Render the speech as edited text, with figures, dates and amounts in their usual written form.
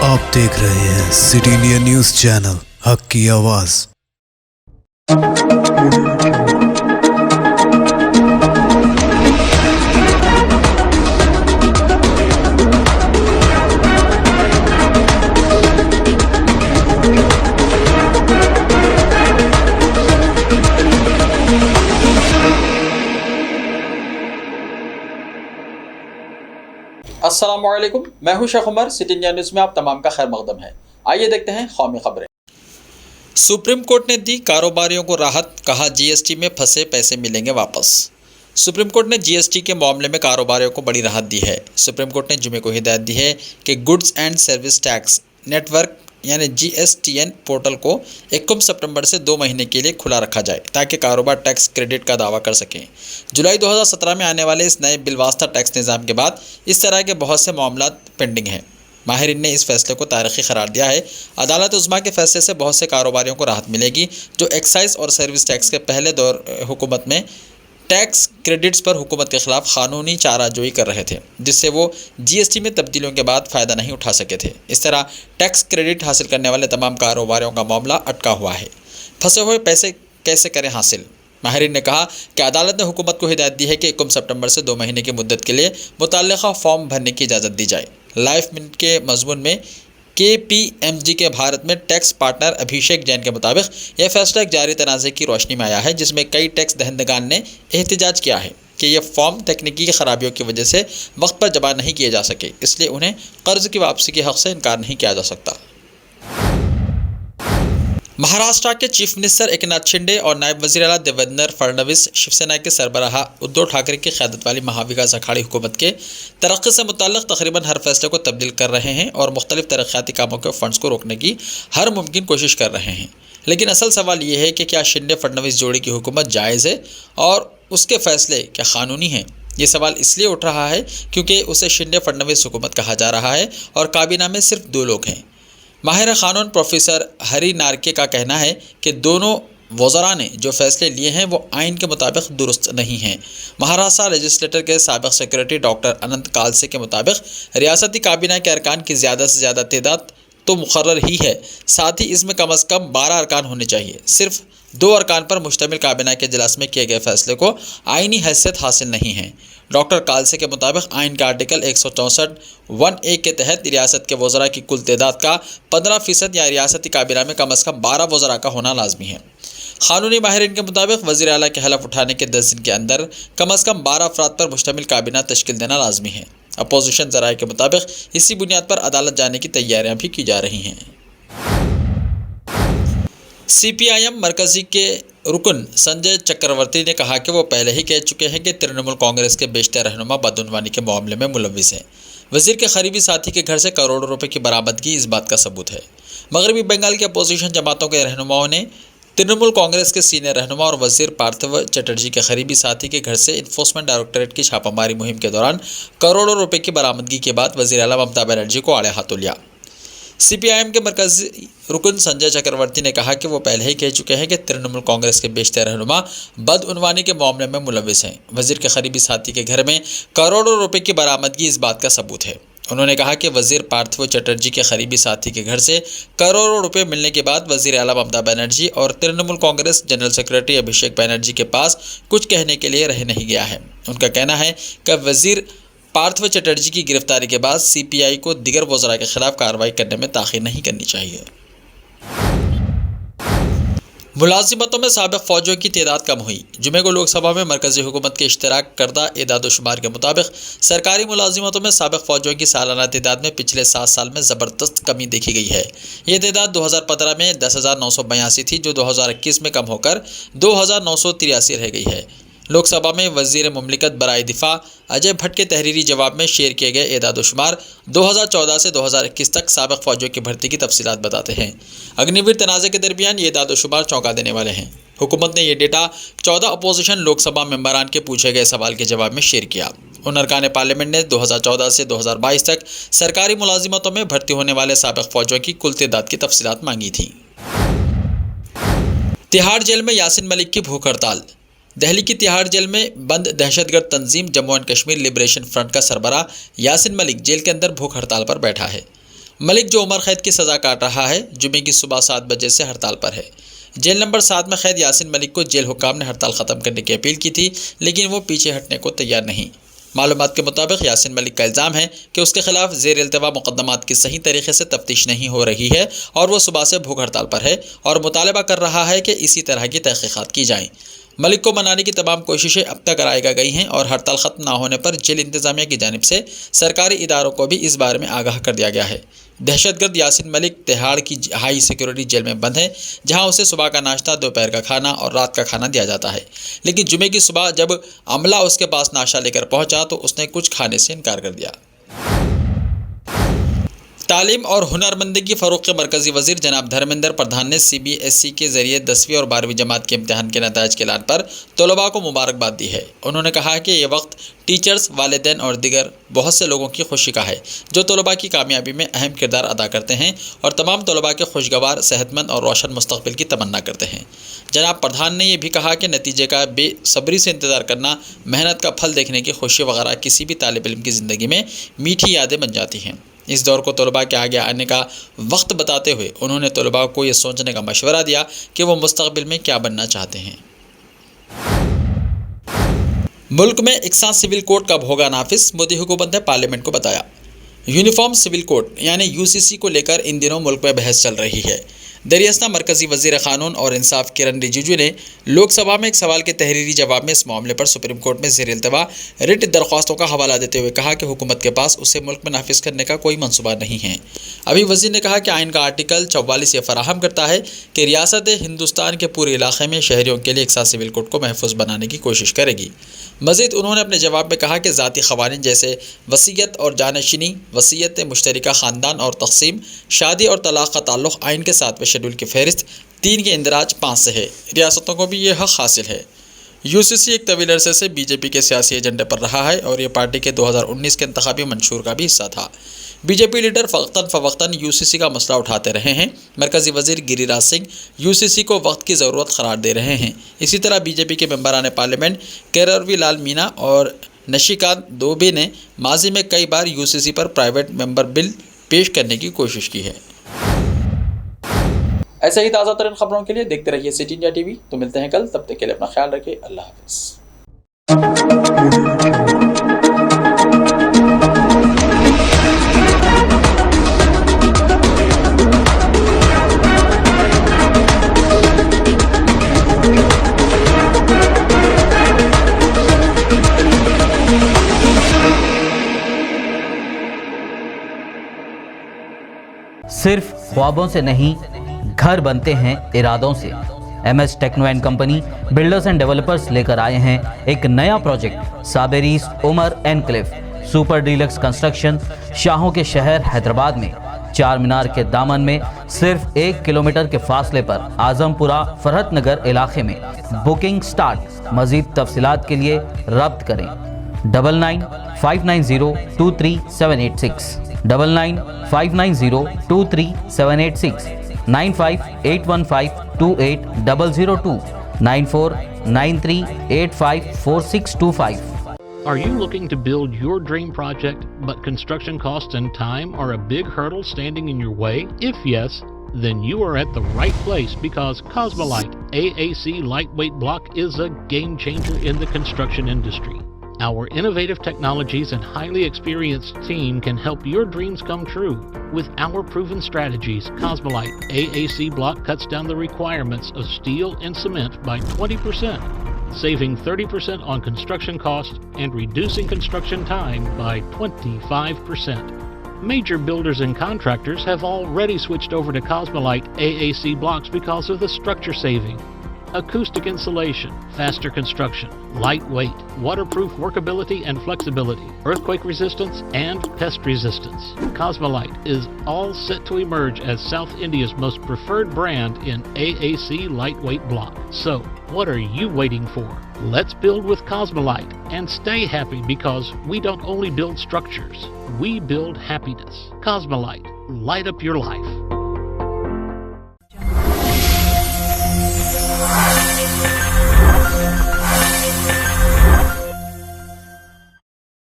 आप देख रहे हैं सिटी इंडिया न्यूज चैनल हक की आवाज। अस्सलामुअलैकुम, मैं हूं Sheikh Umar. City India news में आप तमाम का खैर मकदम है। आइए देखते हैं कौमी खबरें। सुप्रीम कोर्ट ने दी कारोबारियों को राहत, कहा जीएसटी में फंसे पैसे मिलेंगे वापस। सुप्रीम कोर्ट ने जीएसटी के मामले में कारोबारियों को बड़ी राहत दी है। सुप्रीम कोर्ट ने जुमे को हिदायत दी है कि goods and service tax network यानी GSTN पोर्टल को 21 सितंबर से 2 महीने के लिए खुला रखा जाए ताकि कारोबार टैक्स क्रेडिट का दावा कर सकें। जुलाई 2017 में आने वाले इस नए बिलवास्ता टैक्स निज़ाम के बाद इस तरह के बहुत से मामला पेंडिंग हैं। माहिरीन ने इस फैसले को तारीखी करार दिया है। अदालत उज़्मा के फैसले से बहुत से कारोबारियों को राहत मिलेगी जो एक्साइज और सर्विस टैक्स के पहले दौर हुकूमत में टैक्स क्रेडिट्स पर हुकूमत के ख़िलाफ़ क़ानूनी चाराजोई कर रहे थे, जिससे वो GST में तब्दीलियों के बाद फ़ायदा नहीं उठा सके थे। इस तरह टैक्स क्रेडिट हासिल करने वाले तमाम कारोबारियों का मामला अटका हुआ है। फंसे हुए पैसे कैसे करें हासिल? माहिरीन ने कहा कि अदालत ने हुकूमत को हिदायत दी है कि 21 सितंबर से 2 महीने की मुद्दत के लिए मुतल्लिक़ा फॉर्म भरने की इजाज़त दी जाए। लाइफ मिनट के मज़मून में KPMG के भारत में टैक्स पार्टनर अभिषेक जैन के मुताबिक यह फैसला एक जारी तनाज़े की रोशनी में आया है, जिसमें कई टैक्स दहंदगान ने एहतजाज किया है कि ये फॉर्म तकनीकी खराबियों की वजह से वक्त पर जमा नहीं किए जा सके, इसलिए उन्हें कर्ज़ की वापसी के हक़ से इनकार नहीं किया जा सकता। महाराष्ट्र के चीफ मिनिस्टर एकनाथ शिंदे और नायब वज़ीर आला देवेंद्र फडणवीस शिवसेना के सरबराह उद्धव ठाकरे की क़यादत वाली महाविकास अघाड़ी हुकूमत के तरक्की से मुताल्लिक़ तकरीबन हर फैसले को तब्दील कर रहे हैं और मुख्तलिफ़ तरक्याती कामों के फ़ंड्स को रोकने की हर मुमकिन कोशिश कर रहे हैं। लेकिन असल सवाल ये है कि क्या शिंदे फडणवीस जोड़ी की हुकूमत जायज़ है और उसके फ़ैसले क्या क़ानूनी हैं? ये सवाल इसलिए उठ रहा है क्योंकि उसे शिंदे फडणवीस हुकूमत कहा जा रहा है और काबीना में सिर्फ 2 लोग हैं। माहिर क़ानून प्रोफेसर हरी नार्के का कहना है कि दोनों वज़रा ने जो फ़ैसले लिए हैं वो आइन के मुताबिक दुरुस्त नहीं हैं। महाराष्ट्र लेजिस्लेटर के साबिक़ सेक्रेटरी डॉक्टर अनंत कालसे के मुताबिक रियासती काबीना के अरकान की ज़्यादा से ज़्यादा तादाद तो मुकर्रर ही है, साथ ही इसमें कम अज़ कम 12 अरकान होने चाहिए। सिर्फ 2 अरकान पर मुश्तमिल काबीना के इजलास में किए गए फैसले को आइनी हैसियत हासिल नहीं है। डॉक्टर कालसे के मुताबिक आइन का आर्टिकल 164(1)(a) के तहत रियासत के वज़रा की कुल तादाद का 15% या रियासती काबीना में कम अज़ कम 12 वज़रा का होना लाजमी है। क़ानूनी माहिरीन के मुताबिक वज़ीर आला के हलफ उठाने के 10 दिन के अंदर कम अज़ कम 12 अफराद पर मुश्तमिल काबीना तश्कील देना लाजमी है। अपोजिशन ज़राए के मुताबिक इसी बुनियाद पर अदालत जाने की तैयारियाँ भी की जा रही हैं। CPIM मरकज़ी के रुकन संजय चक्रवर्ती ने कहा कि वो पहले ही कह चुके हैं कि तृणमूल कांग्रेस के बेशतर रहनुमा बदउनवानी के मामले में मुलव्विस हैं। वज़ीर के करीबी साथी के घर से करोड़ों रुपए की बरामदगी इस बात का सबूत है। मगरबी बंगाल के अपोजिशन जमातों के रहनुमाओं ने तृणमूल कांग्रेस के सीनियर रहनुमा और वज़ीर पार्थिव चटर्जी के करीबी साथी के घर से इन्फोर्समेंट डायरेक्टरेट की छापामारी मुहिम के दौरान करोड़ों रुपए की बरामदगी के बाद वज़ीर आला ममता बनर्जी को आड़े हाथों लिया। CPIM के मरकज़ी रुकन संजय चक्रवर्ती ने कहा कि वो पहले ही कह चुके हैं कि तृणमूल कांग्रेस के बेशतर रहनुमा बदउनवानी के मामले में मुलव्विस हैं। वज़ीर के करीबी साथी के घर में करोड़ों रुपए की बरामदगी इस बात का सबूत है। उन्होंने कहा कि वज़ीर पार्थिव चटर्जी के करीबी साथी के घर से करोड़ों रुपए मिलने के बाद वज़ीर आला ममता बनर्जी और तृणमूल कांग्रेस जनरल सेक्रेटरी अभिषेक बनर्जी के पास कुछ कहने के लिए रह नहीं गया है। उनका कहना है कि वज़ीर पार्थिव चटर्जी की गिरफ्तारी के बाद CPI को दिगर वज़रा के खिलाफ कार्रवाई करने में ताख़ीर नहीं करनी चाहिए। मुलाजिमतों में साबिक़ फ़ौजियों की तादाद कम हुई। जुमे को लोकसभा में मरकज़ी हुकूमत के इश्तराक करदा एदाद-ओ-शुमार के मुताबिक सरकारी मुलाजिमतों में साबिक़ फ़ौजियों की सालाना तादाद में पिछले 7 साल में ज़बरदस्त कमी देखी गई है। ये तादाद 2015 में 10,982 थी, जो 2021 में कम होकर 2,983 रह गई है। लोकसभा में वज़ीर मुमलिकत बराए दिफा अजय भट्ट के तहरीरी जवाब में शेयर किए गए एदाद-ओ-शुमार 2014 से 2021 तक साबिक़ फ़ौजियों की भर्ती की तफसीलात बताते हैं। अग्निवीर तनाज़े के दरमियान ये एदाद-ओ-शुमार चौंका देने वाले हैं। हुकूमत ने यह डेटा 14 अपोजिशन लोकसभा मेंबरान के पूछे गए सवाल के जवाब में शेयर किया। उन अरकान पार्लियामेंट ने 2014 से 2022 तक सरकारी मुलाजिमतों में भर्ती होने वाले साबिक़ फ़ौजियों की कुल तादाद की तफसीलात मांगी थी। तिहाड़ जेल में यासिन मलिक की भूख हड़ताल। दिल्ली की तिहाड़ जेल में बंद दहशतगर्द तंजीम Jammu and Kashmir liberation front का सरबराह यासिन मलिक जेल के अंदर भूख हड़ताल पर बैठा है। ملک جو عمر قید کی سزا کاٹ رہا ہے جمعے کی صبح 7 بجے سے ہڑتال پر ہے۔ جیل نمبر 7 میں قید یاسین ملک کو جیل حکام نے ہڑتال ختم کرنے کی اپیل کی تھی، لیکن وہ پیچھے ہٹنے کو تیار نہیں۔ معلومات کے مطابق یاسین ملک کا الزام ہے کہ اس کے خلاف زیر التوا مقدمات کی صحیح طریقے سے تفتیش نہیں ہو رہی ہے اور وہ صبح سے بھوک ہڑتال پر ہے اور مطالبہ کر رہا ہے کہ اسی طرح کی تحقیقات کی جائیں۔ ملک کو منانے کی تمام کوششیں اب تک کرائے گئی ہیں اور ہڑتال ختم نہ ہونے پر جیل انتظامیہ کی جانب سے سرکاری اداروں کو بھی اس بارے میں آگاہ کر دیا گیا ہے۔ دہشت گرد یاسین ملک تہاڑ کی ہائی سیکیورٹی جیل میں بند ہے، جہاں اسے صبح کا ناشتہ، دوپہر کا کھانا اور رات کا کھانا دیا جاتا ہے، لیکن جمعے کی صبح جب عملہ اس کے پاس ناشتہ لے کر پہنچا تو اس نے کچھ کھانے سے انکار کر دیا۔ تعلیم اور ہنرمندی کی فروغ کے مرکزی وزیر جناب دھرمیندر پردھان نے سی بی ایس ای کے ذریعے 10ویں اور 12ویں جماعت کے امتحان کے نتائج کے اعلان پر طلباء کو مبارکباد دی ہے۔ انہوں نے کہا کہ یہ وقت ٹیچرز، والدین اور دیگر بہت سے لوگوں کی خوشی کا ہے جو طلباء کی کامیابی میں اہم کردار ادا کرتے ہیں اور تمام طلباء کے خوشگوار، صحت مند اور روشن مستقبل کی تمنا کرتے ہیں۔ جناب پردھان نے یہ بھی کہا کہ نتیجے کا بے صبری سے انتظار کرنا، محنت کا پھل دیکھنے کی خوشی وغیرہ کسی بھی طالب علم کی زندگی میں میٹھی یادیں بن جاتی ہیں۔ اس دور کو طلباء کے آگے آنے کا وقت بتاتے ہوئے انہوں نے طلباء کو یہ سوچنے کا مشورہ دیا کہ وہ مستقبل میں کیا بننا چاہتے ہیں۔ ملک میں یکساں سول کوڈ کب ہوگا نافذ؟ مودی حکومت نے پارلیمنٹ کو بتایا۔ یونیفارم سول کوڈ یعنی UCC کو لے کر ان دنوں ملک میں بحث چل رہی ہے۔ دریاستہ مرکزی وزیر قانون اور انصاف کرن رجیجو نے لوک سبھا میں ایک سوال کے تحریری جواب میں اس معاملے پر سپریم کورٹ میں زیر التوا رٹ درخواستوں کا حوالہ دیتے ہوئے کہا کہ حکومت کے پاس اسے ملک میں نافذ کرنے کا کوئی منصوبہ نہیں ہے۔ ابھی وزیر نے کہا کہ آئین کا آرٹیکل 44 یہ فراہم کرتا ہے کہ ریاست ہندوستان کے پورے علاقے میں شہریوں کے لیے یکساں سول کوڈ کو محفوظ بنانے کی کوشش کرے گی۔ مزید انہوں نے اپنے جواب میں کہا کہ ذاتی قوانین جیسے وصیت اور جانشینی، وصیت مشترکہ خاندان اور تقسیم، شادی اور طلاق کا تعلق آئین کے 7ویں شیڈول کی فہرست 3 کے اندراج 5 سے ہے۔ ریاستوں کو بھی یہ حق حاصل ہے۔ UCC ایک طویل عرصے سے BJP کے سیاسی ایجنڈے پر رہا ہے اور یہ پارٹی کے 2019 کے انتخابی منشور کا بھی حصہ تھا۔ BJP لیڈر وقتاً فوقتاً UCC کا مسئلہ اٹھاتے رہے ہیں۔ مرکزی وزیر گری راج سنگھ UCC کو وقت کی ضرورت قرار دے رہے ہیں۔ اسی طرح BJP کے ممبران پارلیمنٹ کیروری لال مینا اور نشیکانت دوبے نے ماضی میں کئی بار UCC پر پرائیویٹ ممبر بل پیش کرنے کی کوشش کی ہے۔ ایسے ہی تازہ ترین خبروں کے لیے دیکھتے رہیے سٹی انڈیا TV۔ تو ملتے ہیں کل، تب تک کے لیے اپنا خیال رکھیں۔ اللہ حافظ۔ صرف خوابوں سے نہیں، گھر بنتے ہیں ارادوں سے۔ MS techno and company builders and developers لے کر آئے ہیں ایک نیا project, Sabriz Umar enclave super deluxe construction, شاہوں کے شہر حیدرآباد میں، چار مینار کے دامن میں، صرف 1 کلومیٹر کے فاصلے پر، اعظم پورہ فرحت نگر علاقے میں۔ Booking start. مزید تفصیلات کے لیے رابطہ کریں 9959023786 9959023786 9581528002 9493854625. Are you looking to build your dream project, but construction costs and time are a big hurdle standing in your way? If yes, then you are at the right place, because Cosmolite AAC lightweight block is a game changer in the construction industry. Our innovative technologies and highly experienced team can help your dreams come true. With our proven strategies, Cosmolite AAC block cuts down the requirements of steel and cement by 20%, saving 30% on construction costs and reducing construction time by 25%. Major builders and contractors have already switched over to Cosmolite AAC blocks because of the structure saving. Acoustic insulation, faster construction, lightweight, waterproof workability and flexibility, earthquake resistance and pest resistance. Cosmolite is all set to emerge as South India's most preferred brand in AAC lightweight block. So, what are you waiting for? Let's build with Cosmolite and stay happy, because we don't only build structures, we build happiness. Cosmolite, light up your life.